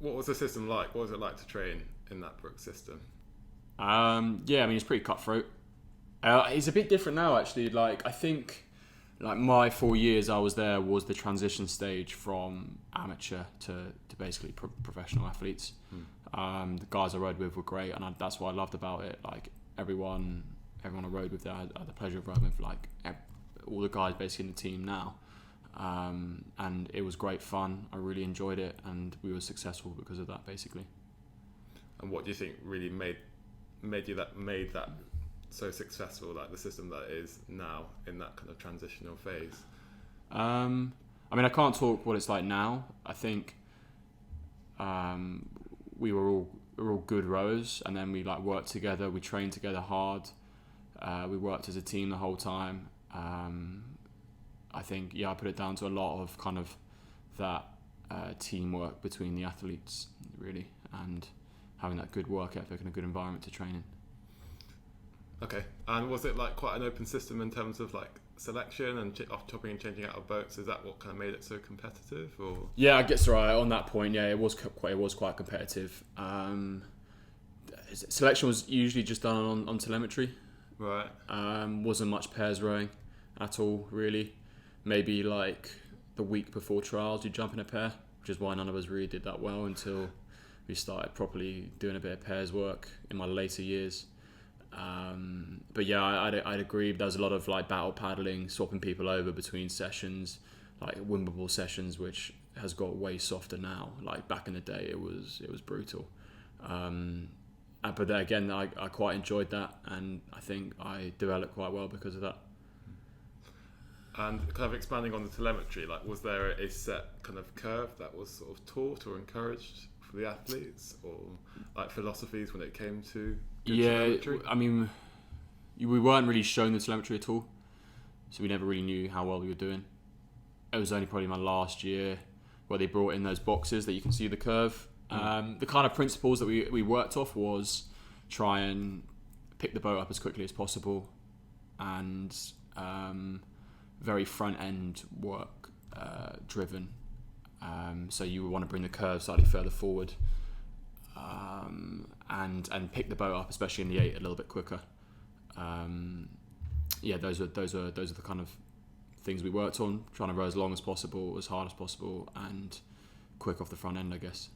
What was the system like? What was it like to train in that Brookes system? Yeah, I mean, it's pretty cutthroat. It's a bit different now, actually. Like, I think, like my 4 years I was there was the transition stage from amateur to basically professional athletes. The guys I rode with were great, and that's what I loved about it. Like everyone I rode with there, I had the pleasure of riding with like all the guys basically in the team now. And it was great fun. I really enjoyed it, and we were successful because of that, basically. And what do you think really made that so successful, like the system that is now in that kind of transitional phase? I mean, I can't talk what it's like now. I think we were all good rowers, and then we like worked together. We trained together hard. We worked as a team the whole time. I think, I put it down to a lot of kind of that teamwork between the athletes, really, and having that good work ethic and a good environment to train in. Okay, and was it like quite an open system in terms of like selection and off-topping and changing out of boats? Is that what kind of made it so competitive? Or yeah, I guess right on that point. Yeah, it was quite competitive. Selection was usually just done on telemetry. right? Wasn't much pairs rowing at all, really. Maybe like the week before trials, you jump in a pair, which is why none of us really did that well until we started properly doing a bit of pairs work in my later years. But yeah, I'd agree. There's a lot of like battle paddling, swapping people over between sessions, like Wimbledon sessions, which has got way softer now. Like back in the day, it was brutal. But then again, I quite enjoyed that, and I think I developed quite well because of that. And kind of expanding on the telemetry, like was there a set kind of curve that was sort of taught or encouraged for the athletes, or like philosophies when it came to good telemetry? I mean, we weren't really shown the telemetry at all, so we never really knew how well we were doing. It was only probably my last year where they brought in those boxes that you can see the curve. The kind of principles that we worked off was try and pick the boat up as quickly as possible, and very front end work driven. So you would want to bring the curve slightly further forward, and pick the boat up, especially in the 8, a little bit quicker. Those are the kind of things we worked on, trying to row as long as possible, as hard as possible, and quick off the front end, I guess.